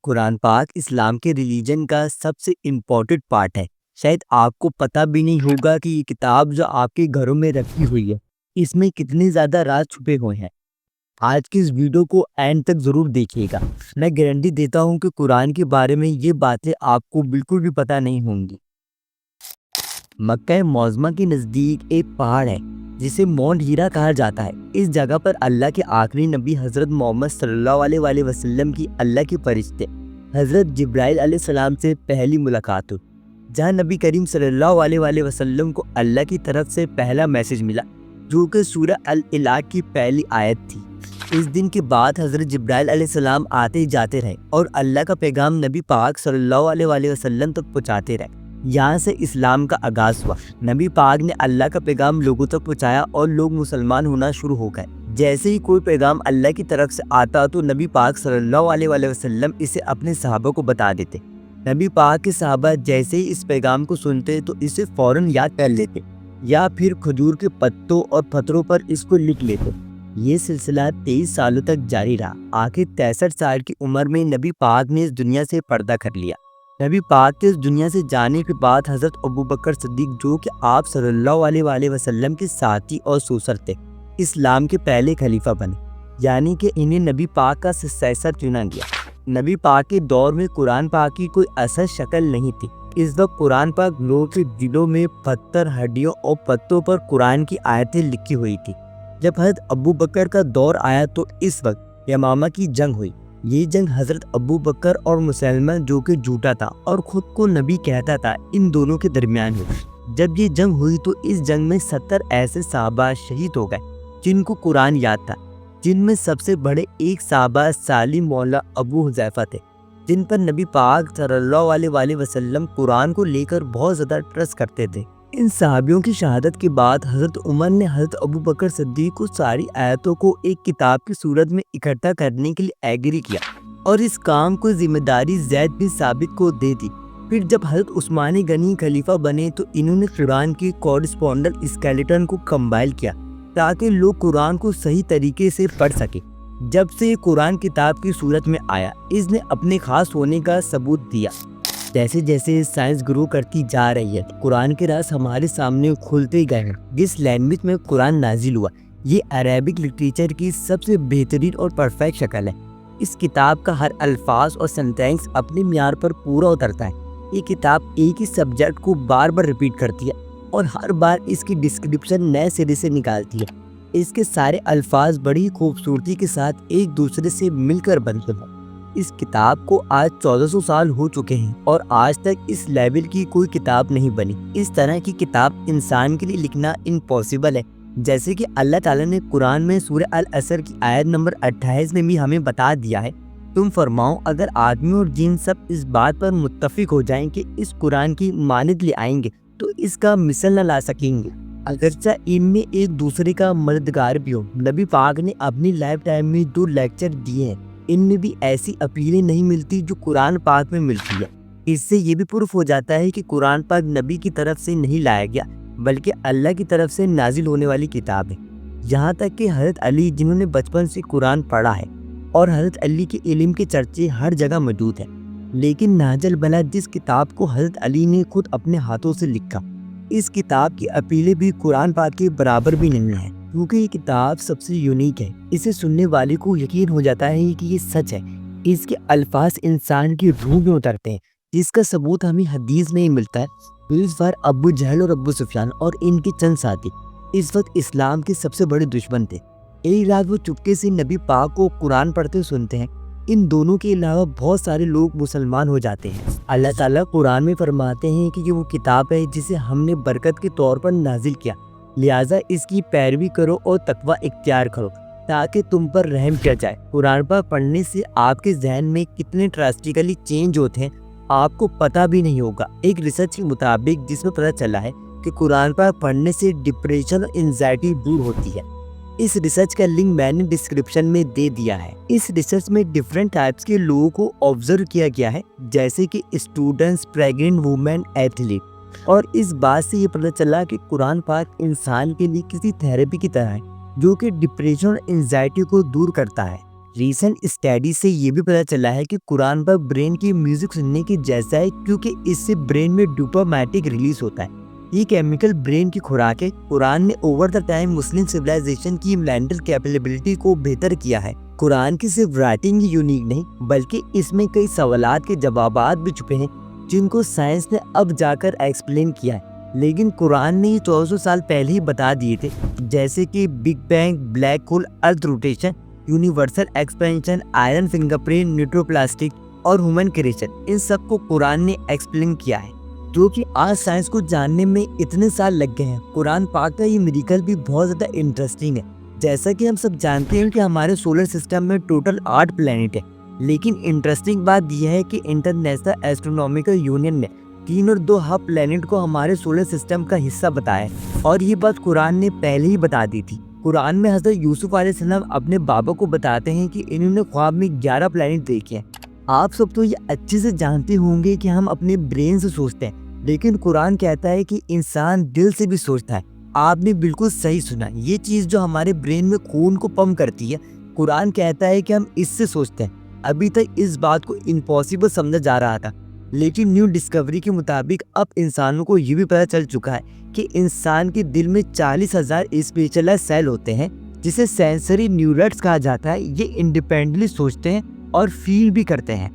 قرآن پاک اسلام کے ریلیجن کا سب سے امپورٹنٹ پارٹ ہے۔ شاید آپ کو پتہ بھی نہیں ہوگا کہ یہ کتاب جو آپ کے گھروں میں رکھی ہوئی ہے اس میں کتنے زیادہ راز چھپے ہوئے ہیں۔ آج کی اس ویڈیو کو اینڈ تک ضرور دیکھیے گا۔ میں گارنٹی دیتا ہوں کہ قرآن کے بارے میں یہ باتیں آپ کو بالکل بھی پتہ نہیں ہوں گی۔ مکہ معظمہ کے نزدیک ایک پہاڑ ہے جسے مونٹ ہیرا کہا جاتا ہے۔ اس جگہ پر اللہ کے آخری نبی حضرت محمد صلی اللہ علیہ وآلہ وسلم کی اللہ کے فرشتے حضرت جبرائیل علیہ السلام سے پہلی ملاقات ہوئی، جہاں نبی کریم صلی اللہ علیہ وآلہ وسلم کو اللہ کی طرف سے پہلا میسج ملا جو کہ سورہ العلاق کی پہلی آیت تھی۔ اس دن کے بعد حضرت جبرائیل علیہ السلام آتے جاتے رہے اور اللہ کا پیغام نبی پاک صلی اللہ علیہ وآلہ وسلم تک پہنچاتے رہے۔ یہاں سے اسلام کا آغاز ہوا۔ نبی پاک نے اللہ کا پیغام لوگوں تک پہنچایا اور لوگ مسلمان ہونا شروع ہو گئے۔ جیسے ہی کوئی پیغام اللہ کی طرف سے آتا تو نبی پاک صلی اللہ علیہ وآلہ وسلم اسے اپنے صحابہ کو بتا دیتے۔ نبی پاک کے صحابہ جیسے ہی اس پیغام کو سنتے تو اسے فوراً یاد کر لیتے یا پھر کھجور کے پتوں اور پتھروں پر اس کو لکھ لیتے۔ یہ سلسلہ 23 سالوں تک جاری رہا۔ آخر 63 سال کی عمر میں نبی پاک نے اس دنیا سے پردہ کر لیا۔ نبی پاک کے اس دنیا سے جانے کے بعد حضرت ابوبکر صدیق جو کہ آپ صلی اللہ علیہ وآلہ وسلم کے ساتھی اور سوسر تھے، اسلام کے پہلے خلیفہ بنے، یعنی کہ انہیں نبی پاک کا سکسیسر چنا گیا۔ نبی پاک کے دور میں قرآن پاک کی کوئی اصل شکل نہیں تھی۔ اس وقت قرآن پاک لوگوں کے دلوں میں پتھر، ہڈیوں اور پتوں پر قرآن کی آیتیں لکھی ہوئی تھی۔ جب حضرت ابوبکر کا دور آیا تو اس وقت یمامہ کی جنگ ہوئی۔ یہ جنگ حضرت ابوبکر اور مسلمہ جو کہ جھوٹا تھا اور خود کو نبی کہتا تھا، ان دونوں کے درمیان ہوئی۔ جب یہ جنگ ہوئی تو اس جنگ میں 70 ایسے صحابہ شہید ہو گئے جن کو قرآن یاد تھا، جن میں سب سے بڑے ایک صحابہ سالم مولا ابو حذیفہ تھے، جن پر نبی پاک صلی اللہ علیہ وآلہ وسلم قرآن کو لے کر بہت زیادہ ٹرسٹ کرتے تھے۔ ان صحابیوں کی شہادت کے بعد حضرت عمر نے حضرت ابوبکر صدیق کو ساری آیتوں کو ایک کتاب کی صورت میں اکٹھا کرنے کے لیے ایگری کیا اور اس کام کو ذمہ داری زید بن ثابت کو دے دی۔ پھر جب حضرت عثمان غنی خلیفہ بنے تو انہوں نے قرآن کی کورسپونڈل اسکیلیٹن کو کمپائل کیا تاکہ لوگ قرآن کو صحیح طریقے سے پڑھ سکیں۔ جب سے یہ قرآن کتاب کی صورت میں آیا، اس نے اپنے خاص ہونے کا ثبوت دیا۔ جیسے جیسے سائنس گرو کرتی جا رہی ہے، قرآن کے راز ہمارے سامنے کھلتے گئے ہیں۔ جس لینگویج میں قرآن نازل ہوا، یہ عربک لٹریچر کی سب سے بہترین اور پرفیکٹ شکل ہے۔ اس کتاب کا ہر الفاظ اور سینٹینس اپنے معیار پر پورا اترتا ہے۔ یہ کتاب ایک ہی سبجیکٹ کو بار بار ریپیٹ کرتی ہے اور ہر بار اس کی ڈسکرپشن نئے سرے سے نکالتی ہے۔ اس کے سارے الفاظ بڑی خوبصورتی کے ساتھ ایک دوسرے سے مل کر بنتے ہیں۔ اس کتاب کو آج 1400 سال ہو چکے ہیں اور آج تک اس لیول کی کوئی کتاب نہیں بنی۔ اس طرح کی کتاب انسان کے لیے لکھنا امپاسبل ہے۔ جیسے کہ اللہ تعالیٰ نے قرآن میں سورہ العصر کی آیت نمبر 28 میں بھی ہمیں بتا دیا ہے، تم فرماؤ اگر آدمی اور جن سب اس بات پر متفق ہو جائیں کہ اس قرآن کی مانند لے آئیں گے تو اس کا مثل نہ لا سکیں گے، اگرچہ ان میں ایک دوسرے کا مددگار بھی ہو۔ نبی پاک نے اپنی لائف ٹائم میں 2 لیکچر دیے ہیں، ان میں بھی ایسی اپیلیں نہیں ملتی جو قرآن پاک میں ملتی ہے۔ اس سے یہ بھی پروف ہو جاتا ہے کہ قرآن پاک نبی کی طرف سے نہیں لایا گیا بلکہ اللہ کی طرف سے نازل ہونے والی کتاب ہے۔ یہاں تک کہ حضرت علی جنہوں نے بچپن سے قرآن پڑھا ہے اور حضرت علی کے علم کے چرچے ہر جگہ موجود ہیں، لیکن نہج البلاغہ جس کتاب کو حضرت علی نے خود اپنے ہاتھوں سے لکھا، اس کتاب کی اپیلیں بھی قرآن پاک کے برابر بھی نہیں ہیں، کیونکہ یہ کتاب سب سے یونیک ہے۔ اسے سننے والے کو یقین ہو جاتا ہے کہ یہ سچ ہے۔ اس کے الفاظ انسان کی روح میں اترتے ہیں، جس کا ثبوت ہمیں حدیث میں ہی ملتا ہے۔ اس بار ابو جہل اور ابو سفیان اور ان کے چند ساتھی اس وقت اسلام کے سب سے بڑے دشمن تھے۔ ایک رات وہ چپکے سے نبی پاک کو قرآن پڑھتے سنتے ہیں۔ ان دونوں کے علاوہ بہت سارے لوگ مسلمان ہو جاتے ہیں۔ اللہ تعالیٰ قرآن میں فرماتے ہیں کہ یہ وہ کتاب ہے جسے ہم نے برکت کے طور پر نازل کیا، لہٰذا اس کی پیروی کرو اور تقوی اختیار کرو تاکہ تم پر رحم کیا جائے۔ قرآن پاک پڑھنے سے آپ کے ذہن میں کتنے ڈراسٹیکلی چینج ہوتے ہیں آپ کو پتہ بھی نہیں ہوگا۔ ایک ریسرچ کے مطابق جس میں پتہ چلا ہے کہ قرآن پاک پڑھنے سے ڈپریشن اور انزائٹی دور ہوتی ہے۔ اس ریسرچ کا لنک میں نے ڈسکرپشن میں دے دیا ہے۔ اس ریسرچ میں ڈیفرنٹ ٹائپس کے لوگوں کو آبزرو کیا گیا ہے، جیسے کہ اسٹوڈنٹس، پریگننٹ وومن، ایتھلیٹ، اور اس بات سے یہ پتہ چلا کہ قرآن پاک انسان کے لیے کسی تھیراپی کی طرح ہے جو کہ ڈپریشن اور انزائٹی کو دور کرتا ہے۔ ریسنٹ اسٹڈی سے یہ بھی پتہ چلا ہے کہ قرآن پر برین کی میوزک سننے کی جیسا ہے، کیونکہ اس سے برین میں ڈوپامائن ریلیز ہوتا ہے۔ یہ کیمیکل برین کی خوراک ہے۔ قرآن نے اوور دا ٹائم مسلم سویلائزیشن کی مینٹل کیپیبلٹی کو بہتر کیا ہے۔ قرآن کی صرف رائٹنگ ہی یونیک نہیں، بلکہ اس میں کئی سوالات کے جوابات بھی چھپے ہیں جن کو سائنس نے اب جا کر ایکسپلین کیا ہے، لیکن قرآن نے یہ 1400 سال پہلے ہی بتا دیے تھے، جیسے کہ big bang, black hole, earth rotation, universal expansion, iron fingerprint, neuroplastic اور ہیومن کریشن۔ ان سب کو قرآن نے ایکسپلین کیا ہے، جو کہ آج سائنس کو جاننے میں اتنے سال لگ گئے ہیں۔ قرآن پاک کا یہ میریکل بھی بہت زیادہ انٹرسٹنگ ہے۔ جیسا کہ ہم سب جانتے ہیں کہ ہمارے سولر سسٹم میں ٹوٹل 8 پلینٹ ہیں، لیکن انٹرسٹنگ بات یہ ہے کہ انٹرنیشنل ایسٹرونامیکل یونین نے 3 اور 2 ہاف پلینٹ کو ہمارے سولر سسٹم کا حصہ بتایا ہے، اور یہ بات قرآن نے پہلے ہی بتا دی تھی۔ قرآن میں حضرت یوسف علیہ السلام اپنے بابا کو بتاتے ہیں کہ انہوں نے خواب میں 11 پلینٹ دیکھے ہیں۔ آپ سب تو یہ اچھے سے جانتے ہوں گے کہ ہم اپنے برین سے سوچتے ہیں، لیکن قرآن کہتا ہے کہ انسان دل سے بھی سوچتا ہے۔ آپ نے بالکل صحیح سنا، یہ چیز جو ہمارے برین میں خون کو پمپ کرتی ہے، قرآن کہتا ہے کہ ہم اس سے سوچتے ہیں۔ ابھی تک اس بات کو امپاسبل سمجھا جا رہا تھا، لیکن نیو ڈسکوری کے مطابق اب انسانوں کو یہ بھی پتہ چل چکا ہے کہ انسان کے دل میں 40,000 اسپیشلائز سیل ہوتے ہیں، جسے سینسری نیورٹس کہا جاتا ہے۔ یہ انڈیپینڈنٹلی سوچتے ہیں اور فیل بھی کرتے ہیں۔